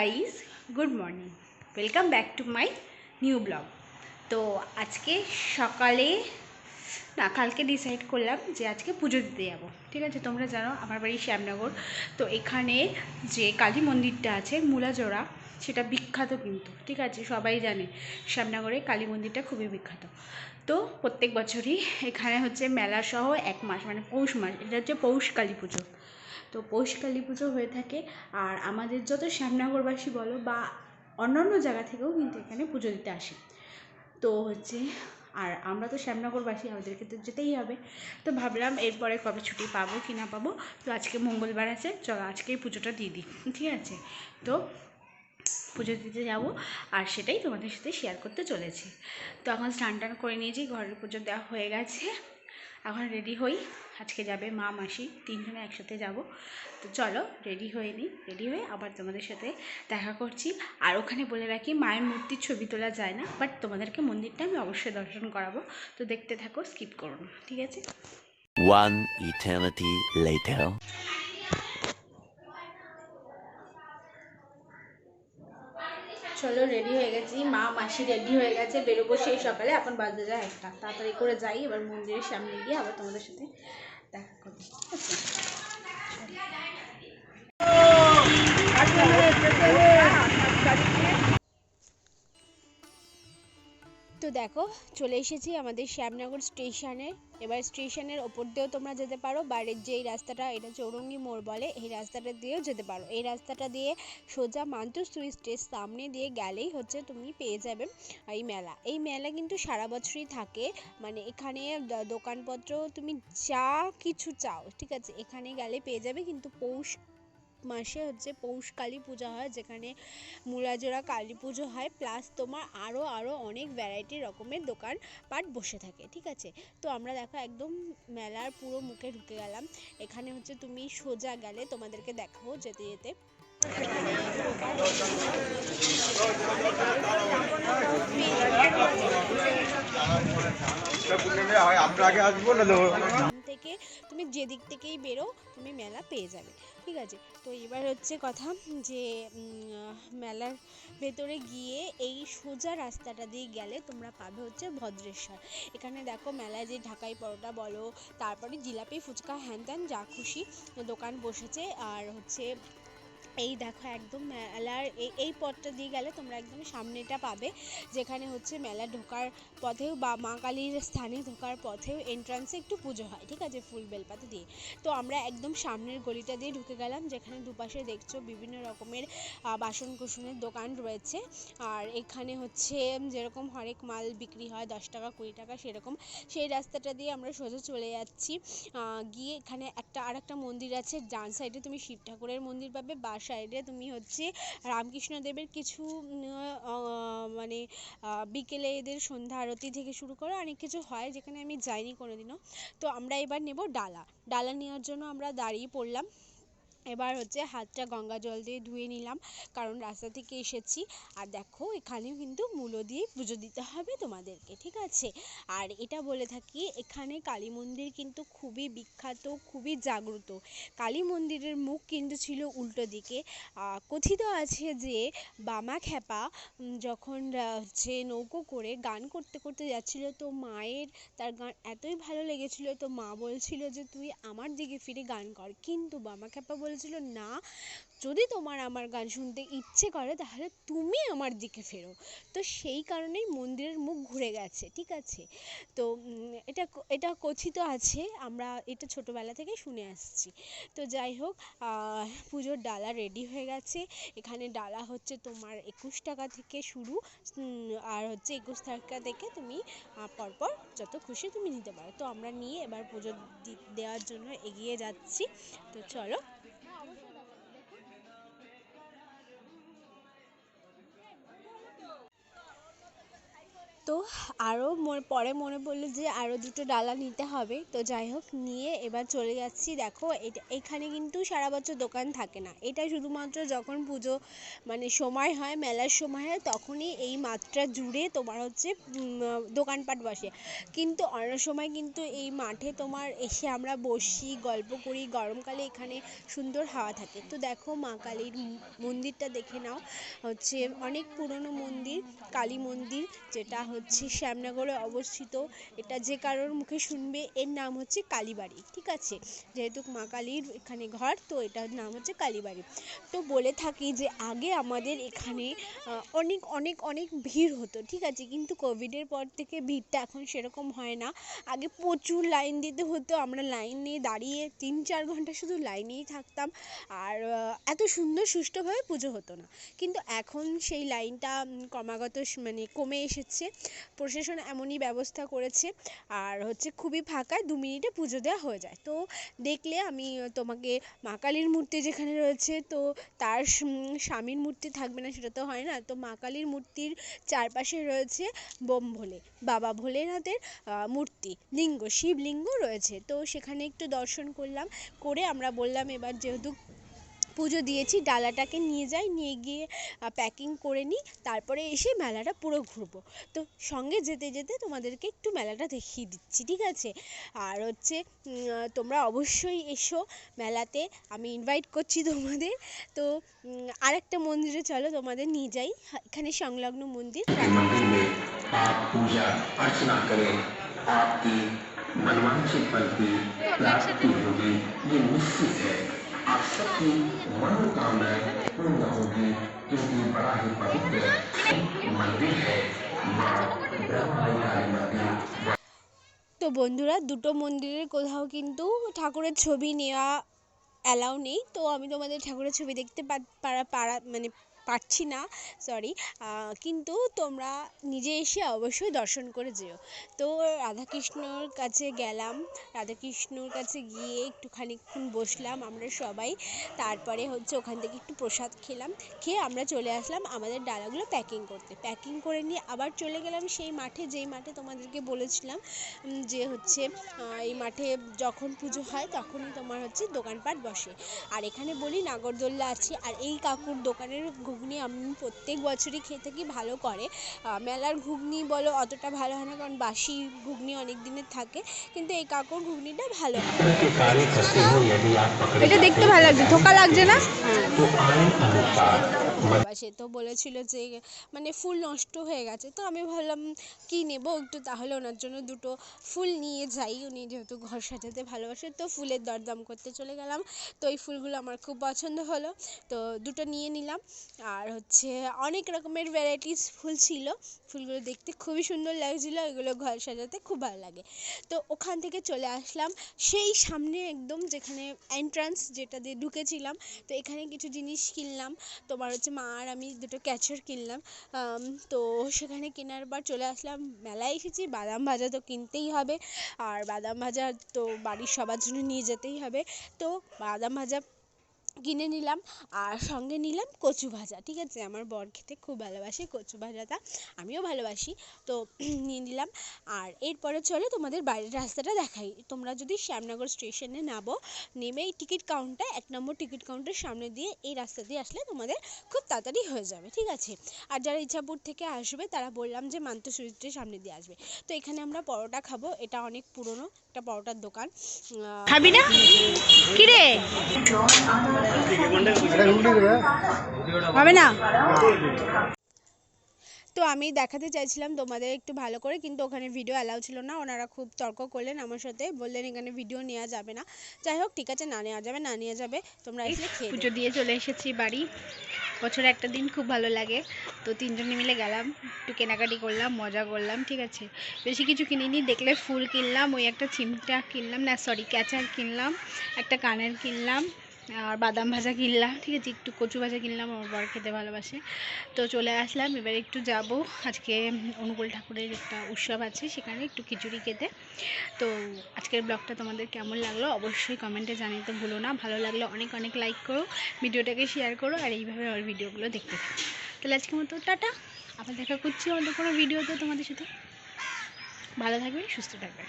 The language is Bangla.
Guys, good morning. Welcome back to my new blog. তো আজকে সকালে কালকে ডিসাইড করলাম যে আজকে পুজো দিতে যাবো। ঠিক আছে, তোমরা জানো আমার বাড়ি শ্যামনগর। তো এখানে যে কালী মন্দিরটা আছে মুলাজোড়া, সেটা বিখ্যাত কিন্তু। ঠিক আছে, সবাই জানে শ্যামনগরে কালী মন্দিরটা খুবই বিখ্যাত। তো প্রত্যেক বছরই এখানে হচ্ছে মেলাসহ 1 মাস, মানে পৌষ মাস, এটা হচ্ছে পৌষ কালী পুজো। তো পৌষ কালী পুজো হয়ে থাকে। আর আমাদের যত শ্যামনগরবাসী বলো বা অন্যান্য জায়গা থেকেও কিন্তু এখানে পুজো দিতে আসে। তো হচ্ছে আর আমরা তো শ্যামনগরবাসী, আমাদেরকে তো যেতেই হবে। তো ভাবলাম এরপরে কবে ছুটি পাবো কি না পাবো। তো আজকে মঙ্গলবার আছে, চলো আজকেই পুজোটা দিয়ে দিই। ঠিক আছে, তো পুজো দিতে যাবো আর সেটাই তোমাদের সাথে শেয়ার করতে চলেছি। তো এখন স্নান টান করে নিয়েছি, ঘরের পুজো দেওয়া হয়ে গেছে। এখন রেডি হই, আজকে যাবে মা মাসি, তিনজনে একসাথে যাব। তো চলো রেডি হয়ে নিই, রেডি হয়ে আবার তোমাদের সাথে দেখা করছি। আর ওখানে বলে রাখি, মায়ের মূর্তির ছবি তোলা যায় না, বাট তোমাদেরকে মন্দিরটা আমি অবশ্যই দর্শন করাবো। তো দেখতে থাকো, স্কিপ করো না, ঠিক আছে? One eternity later. চলো রেডি হয়ে গেছি, মা মাসি রেডি হয়ে গেছে, বেরোবো সেই সকালে। এখন বাজে যায় 1টা, তাড়াতাড়ি করে যাই, এবার মন্দিরের সামনে গিয়ে আবার তোমাদের সাথে দেখা করবো। তো দেখো, চলে এসেছি আমাদের শ্যামনগর স্টেশনে। এবার স্টেশনের ওপর দিয়েও তোমরা যেতে পারো, বাইরের যে এই রাস্তাটা, এটা চৌরঙ্গি মোড় বলে, এই রাস্তাটা দিয়েও যেতে পারো। এই রাস্তাটা দিয়ে সোজা মান্টু সুইটের সামনে দিয়ে গেলেই হচ্ছে তুমি পেয়ে যাবে এই মেলা। এই মেলা কিন্তু সারা বছরই থাকে, মানে এখানে দোকানপত্র তুমি যা কিছু চাও, ঠিক আছে, এখানে গেলে পেয়ে যাবে। কিন্তু পৌষ মাসে হচ্ছে পৌষ কালী পূজা হয়, যেখানে মুলাজোড়া কালী পুজো হয়, প্লাস তোমার আরও অনেক ভ্যারাইটি রকমের দোকান পাট বসে থাকে। ঠিক আছে, তো আমরা দেখো একদম মেলার পুরো মুখে ঢুকে গেলাম। এখানে হচ্ছে তুমি সোজা গেলে তোমাদেরকে দেখাবো যেতে যেতে থেকে তুমি যেদিক থেকেই বেরো তুমি মেলা পেয়ে যাবে। ঠিক আছে, তো এবার হচ্ছে কথা যে মেলার ভেতরে গিয়ে এই সোজা রাস্তাটা দিয়ে গেলে তোমরা পাবে হচ্ছে ভদ্রেশ্বর। এখানে দেখো মেলায় যে ঢাকাই পরোটা বলো, তারপরে জিলাপি ফুচকা হ্যান ত্যান যা খুশি দোকান বসেছে। আর হচ্ছে এই দেখো একদম মেলার এই পথটা দিয়ে গেলে তোমরা একদম সামনেটা পাবে, যেখানে হচ্ছে মেলা ঢোকার পথেও বা মা কালীর স্থানে ঢোকার পথেও এন্ট্রান্সে একটু পুজো হয়। ঠিক আছে, ফুল বেলপাতা দিয়ে। তো আমরা একদম সামনের গলিটা দিয়ে ঢুকে গেলাম, যেখানে দুপাশে দেখছো বিভিন্ন রকমের বাসন কুসনের দোকান রয়েছে। আর এখানে হচ্ছে যেরকম হরেক মাল বিক্রি হয় 10 টাকা 20 টাকা সেরকম, সেই রাস্তাটা দিয়ে আমরা সোজা চলে যাচ্ছি। গিয়ে এখানে আরেকটা মন্দির আছে, ডান সাইডে তুমি শিব ঠাকুরের মন্দির পাবে, বা সাইডে তুমি হচ্ছে রামকৃষ্ণ দেবের কিছু মানে বিকেলে এদের সন্ধ্যা আরতি থেকে শুরু করে অনেক কিছু হয়, যেখানে আমি যাইনি কোনোদিনও। তো আমরা এবার নেব ডালা নেওয়ার জন্য আমরা দাঁড়িয়ে পড়লাম। এবার হচ্ছে হাতটা গঙ্গা জল দিয়ে ধুয়ে নিলাম, কারণ রাস্তা থেকে এসেছি। আর দেখো এখানেও কিন্তু মূলো দিয়ে পুজো দিতে হবে তোমাদেরকে। ঠিক আছে, আর এটা বলে থাকি, এখানে কালী মন্দির কিন্তু খুবই বিখ্যাত, খুবই জাগ্রত। কালী মন্দিরের মুখ কিন্তু ছিল উল্টো দিকে। কথিত আছে যে বামা খ্যাপা যখন হচ্ছে নৌকো করে গান করতে করতে যাচ্ছিল, তো মায়ের তার গান এতই ভালো লেগেছিল, তো মা বলছিল যে তুই আমার দিকে ফিরে গান কর। কিন্তু বামা খ্যাপা বলেছিল, না, যদি তোমার আমার গান শুনতে ইচ্ছে করে তাহলে তুমি আমার দিকে ফেরো। তো সেই কারণেই মন্দিরের মুখ ঘুরে গেছে। ঠিক আছে, তো এটা কথিত আছে, আমরা এটা ছোটোবেলা থেকে শুনে আসছি। তো যাই হোক, পুজোর ডালা রেডি হয়ে গেছে। এখানে ডালা হচ্ছে তোমার 21 টাকা থেকে শুরু, আর হচ্ছে 21 টাকা থেকে তুমি পরপর যত খুশি তুমি নিতে পারো। তো আমরা নিয়ে এবার পুজো দেওয়ার জন্য এগিয়ে যাচ্ছি। তো চলো। তো তো আরও পরে মনে পড়লো যে আরও দুটো ডালা নিতে হবে। তো যাই হোক, নিয়ে এবার চলে যাচ্ছি। দেখো এখানে কিন্তু সারা বছর দোকান থাকে না, এটা শুধুমাত্র যখন পুজো মানে সময় হয়, মেলার সময় হয়, তখনই এই মাঠটা জুড়ে তোমার হচ্ছে দোকানপাট বসে। কিন্তু অন্য সময় কিন্তু এই মাঠে তোমার এসে আমরা বসি, গল্প করি। গরমকালে এখানে সুন্দর হাওয়া থাকে। তো দেখো মা কালীর মন্দিরটা দেখে নাও, হচ্ছে অনেক পুরনো মন্দির, কালী মন্দির, যেটা হচ্ছে শ্যামনগরে অবস্থিত। এটা যে কারোর মুখে শুনবে এর নাম হচ্ছে কালীবাড়ি, ঠিক আছে। যেহেতু মা কালীর এখানে ঘর, তো এটার নাম হচ্ছে কালীবাড়ি। তো বলে থাকি যে আগে আমাদের এখানে অনেক অনেক অনেক ভিড় হতো, ঠিক আছে। কিন্তু কোভিডের পর থেকে ভিড়টা এখন সেরকম হয় না। আগে প্রচুর লাইন দিতে হতো, আমরা লাইনে দাঁড়িয়ে 3-4 ঘন্টা শুধু লাইনেই থাকতাম। আর এত সুন্দর সুষ্ঠুভাবে পুজো হতো না। কিন্তু এখন সেই লাইনটা ক্রমাগত মানে কমে এসেছে। প্রশাসন এমনই ব্যবস্থা করেছে, আর হচ্ছে খুবই ফাঁকা, 2 মিনিটে পুজো দেওয়া হয়ে যায়। তো দেখলে আমি তোমাকে মা কালীর মূর্তি যেখানে রয়েছে, তো তার স্বামীর মূর্তি থাকবে না সেটা তো হয় না। তো মা কালীর মূর্তির চারপাশে রয়েছে বোম ভোলে, বাবা ভোলেনাথের মূর্তি, লিঙ্গ, শিবলিঙ্গ রয়েছে। তো সেখানে একটু দর্শন করলাম, করে আমরা বললাম এবার যেহেতু পুজো দিয়েছি, ডালাটাকে নিয়ে যাই, নিয়ে গিয়ে প্যাকিং করে নিই, তারপরে এসে মেলাটা পুরো ঘুরবো। তো সঙ্গে যেতে যেতে তোমাদেরকে একটু মেলাটা দেখিয়ে দিচ্ছি, ঠিক আছে। আর হচ্ছে তোমরা অবশ্যই এসো মেলাতে, আমি ইনভাইট করছি তোমাদের। তো আরেকটা মন্দিরে চলো তোমাদের নিয়ে যাই, এখানে সংলগ্ন মন্দির। मंदिर में आप पूजा अर्चना करें, आपकी मनवांछित फल की प्राप्ति होगी, ये निश्चित है। आप सबकी मनोकामनाएं पूर्ण होगी, क्योंकि बड़ा ही पवित्र मंदिर है माँ ब्रह्मणी काली मंदिर। তো বন্ধুরা, দুটো মন্দিরের কোথাও কিন্তু ঠাকুরের ছবি নেওয়া অ্যালাউ নেই। তো আমি তোমাদের ঠাকুরের ছবি দেখতে মানে পাচ্ছি না, সরি। কিন্তু তোমরা নিজে এসে অবশ্যই দর্শন করে যেও। তো রাধাকৃষ্ণর কাছে গেলাম, রাধাকৃষ্ণর কাছে গিয়ে একটু খানিকক্ষণ বসলাম আমরা সবাই। তারপরে হচ্ছে ওখান থেকে একটু প্রসাদ খেলাম, খেয়ে আমরা চলে আসলাম আমাদের ডালাগুলো প্যাকিং করতে। প্যাকিং করে নিয়ে আবার চলে গেলাম সেই মাঠে, যেই মাঠে তোমাদেরকে বলেছিলাম যে হচ্ছে এই মাঠে যখন পুজো হয় তখনই তোমার হচ্ছে দোকানপাট বসে। আর এখানে বলি নাগরদোল্লা আছে। আর এই কাকুর দোকানের ঘুগনি আমি প্রত্যেক বছরই খেয়ে থাকি, ভালো করে। মেলার ঘুগনি বলো অতটা ভালো হয় না, কারণ বাসি ঘুগনি অনেক দিনের থাকে, কিন্তু এই কাকুর ঘুগনিটা ভালো হয়। এটা দেখতে ভালো লাগছে, ধোকা লাগছে না? সে তো বলেছিল যে মানে ফুল নষ্ট হয়ে গেছে। তো আমি ভাবলাম কি নেব, একটু তাহলে ওনার জন্য দুটো ফুল নিয়ে যাই, উনি যেহেতু ঘর সাজাতে ভালোবাসে। তো ফুলের দরদাম করতে চলে গেলাম। তো এই ফুলগুলো আমার খুব পছন্দ হলো, তো দুটো নিয়ে নিলাম। আর হচ্ছে অনেক রকমের ভ্যারাইটিস ফুল ছিল, ফুলগুলো দেখতে খুবই সুন্দর লাগছিলো, এগুলো ঘর সাজাতে খুব ভালো লাগে। তো ওখান থেকে চলে আসলাম সেই সামনে একদম, যেখানে এন্ট্রান্স যেটা দিয়ে ঢুকেছিলাম। তো এখানে কিছু জিনিস কিনলাম, তোমার হচ্ছে মা আর আমি দুটো ক্যাচার কিনলাম। তো সেখানে কেনার পর চলে আসলাম, মেলায় এসেছি, বাদাম ভাজা তো কিনতেই হবে। আর বাদাম ভাজা তো বাড়ির সবার জন্য নিয়ে যেতেই হবে। তো বাদাম ভাজা কিনে নিলাম, আর সঙ্গে নিলাম কচু ভাজা, ঠিক আছে। আমার বর খেতে খুব ভালোবাসে কচু ভাজাটা, আমিও ভালোবাসি। তো নিয়ে নিলাম। আর এরপরে চলো তোমাদের বাইরের রাস্তাটা দেখাই। তোমরা যদি শ্যামনগর স্টেশনে নামো, নেমেই টিকিট কাউন্টার 1 নম্বর টিকিট কাউন্টার সামনে দিয়ে এই রাস্তা দিয়ে আসলে তোমাদের খুব তাড়াতাড়ি হয়ে যাবে, ঠিক আছে। আর যারা ইচ্ছাপুর থেকে আসবে তারা বললাম যে মান্ত সুইটসের সামনে দিয়ে আসবে। তো এখানে আমরা পরোটা খাবো, এটা অনেক পুরনো একটা পরোটার দোকান। খাবি না কি রে? হবে না। তো আমি দেখাতে চাইছিলাম তোমাদের একটু ভালো করে, কিন্তু ওখানে ভিডিও অ্যালাউ ছিল না। ওনারা খুব তর্ক করলেন আমার সাথে, বললেন এখানে ভিডিও নেওয়া যাবে না। যাই হোক, ঠিক আছে, না নেওয়া যাবে না নিয়ে যাবে, তোমরা এসে খেয়ে পুজো দিয়ে চলে এসেছি বাড়ি। বছরে একটা দিন খুব ভালো লাগে। তো তিনজনে মিলে গেলাম, একটু কেনাকাটি করলাম, মজা করলাম, ঠিক আছে। বেশি কিছু কিনিনি, দেখলে ফুল কিনলাম, ওই একটা চিমটা কিনলাম, না সরি ক্যাচার কিনলাম, একটা কানের কিনলাম, আর বাদাম ভাজা কিনলাম, ঠিক আছে। একটু কচু ভাজা কিনলাম, আমার বর খেতে ভালোবাসে। তো চলে আসলাম, এবার একটু যাব আজকে অনুকূল ঠাকুরের একটা উৎসব আছে, সেখানে একটু খিচুড়ি খেতে। তো আজকের ব্লগটা তোমাদের কেমন লাগলো অবশ্যই কমেন্টে জানাতে ভুলো না। ভালো লাগলে অনেক অনেক লাইক করো, ভিডিওটাকে শেয়ার করো, আর এইভাবে আমার ভিডিওগুলো দেখতে থাকো। তাহলে আজকের মতো টাটা। আবার দেখা করছি অন্য কোনো ভিডিওতে তোমাদের সাথে। ভালো থাকবে, সুস্থ থাকবে।